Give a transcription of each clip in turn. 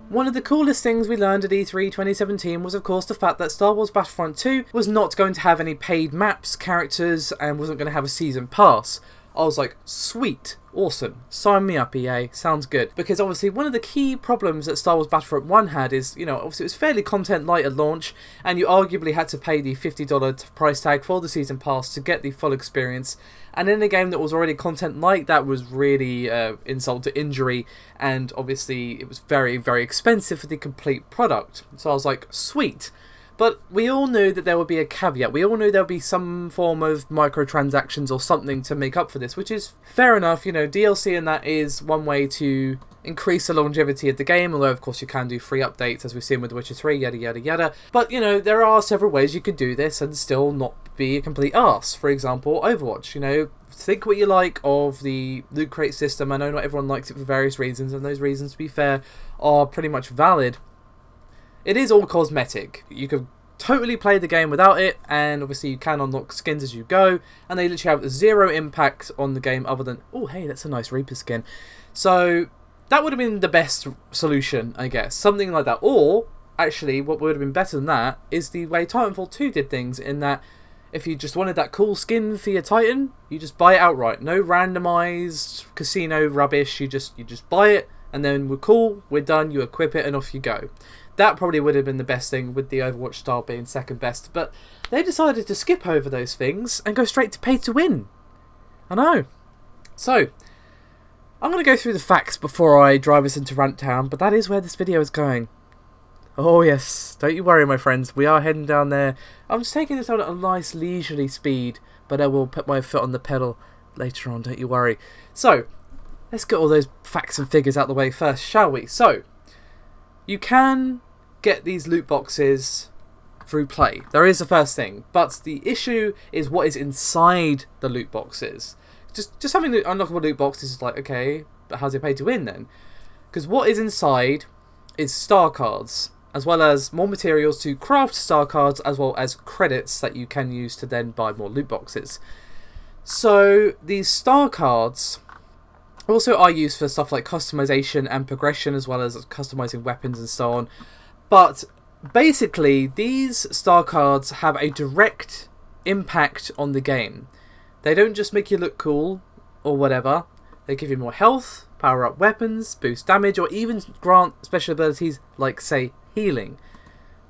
One of the coolest things we learned at E3 2017 was of course the fact that Star Wars Battlefront 2 was not going to have any paid maps, characters, and wasn't going to have a season pass. I was like, sweet, awesome, sign me up EA, sounds good. Because obviously one of the key problems that Star Wars Battlefront 1 had is, you know, obviously it was fairly content light at launch, and you arguably had to pay the $50 price tag for the season pass to get the full experience. And in a game that was already content light, that was really insult to injury, and obviously it was very, very expensive for the complete product. So I was like, sweet. But we all knew that there would be a caveat. We all knew there would be some form of microtransactions or something to make up for this, which is fair enough. You know, DLC and that is one way to increase the longevity of the game, although of course you can do free updates as we've seen with The Witcher 3, yada yada yada. But you know, there are several ways you could do this and still not be a complete arse. For example, Overwatch. You know, think what you like of the loot crate system. I know not everyone likes it for various reasons, and those reasons, to be fair, are pretty much valid. It is all cosmetic. You could totally play the game without it, and obviously you can unlock skins as you go, and they literally have zero impact on the game other than, oh hey, that's a nice Reaper skin. So that would have been the best solution, I guess. Something like that. Or, actually, what would have been better than that is the way Titanfall 2 did things, in that if you just wanted that cool skin for your Titan, you just buy it outright. No randomized casino rubbish. You just buy it, and then we're cool, we're done, you equip it, and off you go. That probably would have been the best thing, with the Overwatch style being second best. But they decided to skip over those things and go straight to pay to win. I know. So, I'm going to go through the facts before I drive us into Rant Town, but that is where this video is going. Oh yes, don't you worry my friends, we are heading down there. I'm just taking this on at a nice leisurely speed, but I will put my foot on the pedal later on, don't you worry. So, let's get all those facts and figures out of the way first, shall we? So, you can get these loot boxes through play. There is the first thing, but the issue is what is inside the loot boxes. Just having the unlockable loot boxes is like, okay, but how's it pay to win then? Because what is inside is star cards, as well as more materials to craft star cards, as well as credits that you can use to then buy more loot boxes. So these star cards also are used for stuff like customization and progression, as well as customizing weapons and so on. But basically, these star cards have a direct impact on the game. They don't just make you look cool or whatever. They give you more health, power up weapons, boost damage, or even grant special abilities like, say, healing.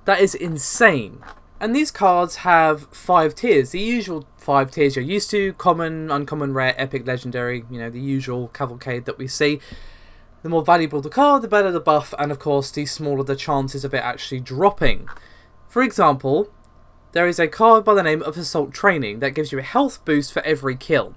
That is insane. And these cards have 5 tiers. The usual 5 tiers you're used to: common, uncommon, rare, epic, legendary. You know, the usual cavalcade that we see. The more valuable the card, the better the buff, and of course the smaller the chances of it actually dropping. For example, there is a card by the name of Assault Training that gives you a health boost for every kill.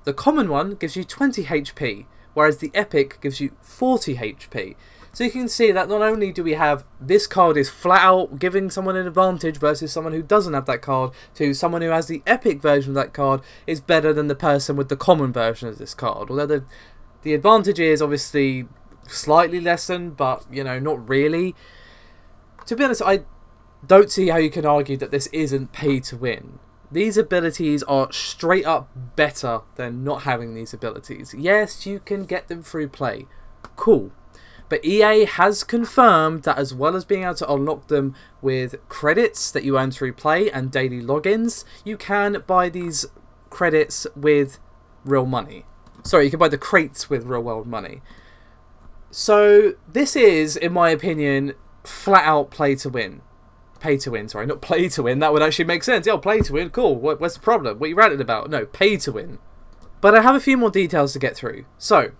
The common one gives you 20 HP, whereas the epic gives you 40 HP. So you can see that not only do we have this card is flat out giving someone an advantage versus someone who doesn't have that card, to someone who has the epic version of that card is better than the person with the common version of this card. Although the advantage is obviously slightly lessened, but, you know, not really. To be honest, I don't see how you can argue that this isn't pay to win. These abilities are straight up better than not having these abilities. Yes, you can get them through play. Cool. But EA has confirmed that as well as being able to unlock them with credits that you earn through play and daily logins, you can buy these credits with real money. Sorry, you can buy the crates with real world money. So this is, in my opinion, flat out play to win. Pay to win, sorry, not play to win. That would actually make sense. Yeah, play to win, cool. What's the problem? What are you ranting about? No, pay to win. But I have a few more details to get through. So,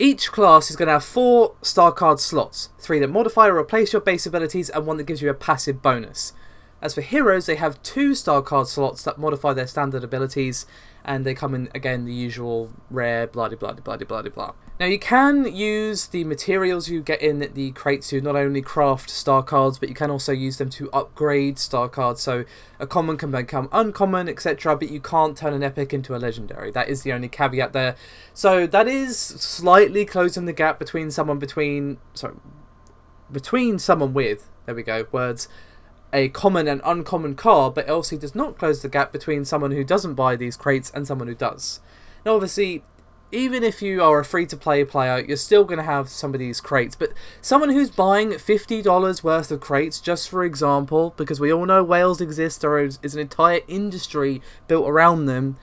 each class is going to have 4 star card slots. 3 that modify or replace your base abilities, and 1 that gives you a passive bonus. As for heroes, they have 2 star card slots that modify their standard abilities, and they come in, again, the usual rare, blah blah blah blah blah blah. Now, you can use the materials you get in the crates to not only craft star cards, but you can also use them to upgrade star cards. So a common can become uncommon, etc., but you can't turn an epic into a legendary. That is the only caveat there. So that is slightly closing the gap between someone with, there we go, words, a common and uncommon card, but it obviously does not close the gap between someone who doesn't buy these crates and someone who does. Now, obviously, even if you are a free-to-play player, you're still going to have some of these crates. But someone who's buying $50 worth of crates, just for example, because we all know whales exist, or is an entire industry built around them,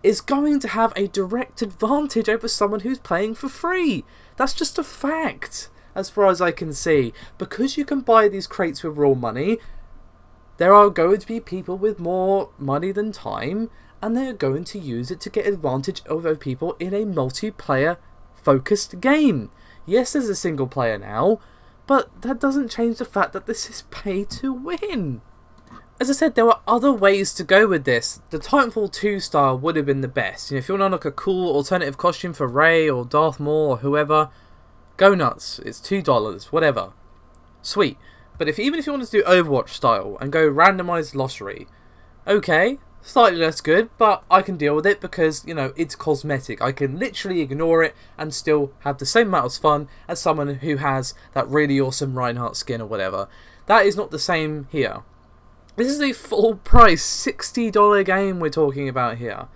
is going to have a direct advantage over someone who's playing for free. That's just a fact, as far as I can see. Because you can buy these crates with real money, there are going to be people with more money than time, and they're going to use it to get advantage over people in a multiplayer focused game. Yes, there's a single player now, but that doesn't change the fact that this is pay to win. As I said, there were other ways to go with this. The Titanfall 2 style would have been the best. You know, if you want to unlock a cool alternative costume for Rey or Darth Maul or whoever, go nuts. It's $2, whatever. Sweet. But even if you want to do Overwatch style and go randomized lottery, okay, slightly less good, but I can deal with it because, you know, it's cosmetic. I can literally ignore it and still have the same amount of fun as someone who has that really awesome Reinhardt skin or whatever. That is not the same here. This is a full price $60 game we're talking about here.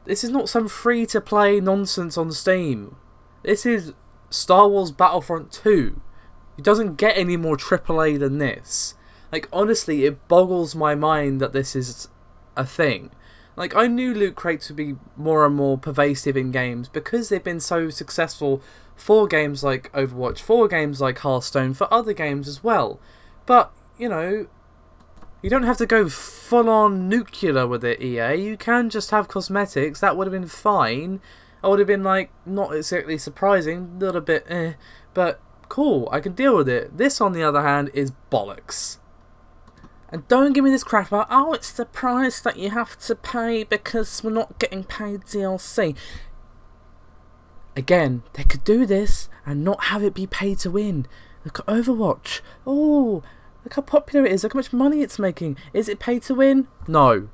This is not some free to play nonsense on Steam. This is Star Wars Battlefront 2. It doesn't get any more AAA than this. Like, honestly, it boggles my mind that this is a thing. Like, I knew loot crates would be more and more pervasive in games because they've been so successful for games like Overwatch, for games like Hearthstone, for other games as well. But, you know, you don't have to go full-on nuclear with it, EA. You can just have cosmetics. That would have been fine. I would have been, like, not exactly surprising, a little bit but cool, I can deal with it. This, on the other hand, is bollocks. And don't give me this crap about, oh, it's the price that you have to pay because we're not getting paid DLC. Again, they could do this and not have it be pay to win. Look at Overwatch. Oh, look how popular it is. Look how much money it's making. Is it pay to win? No.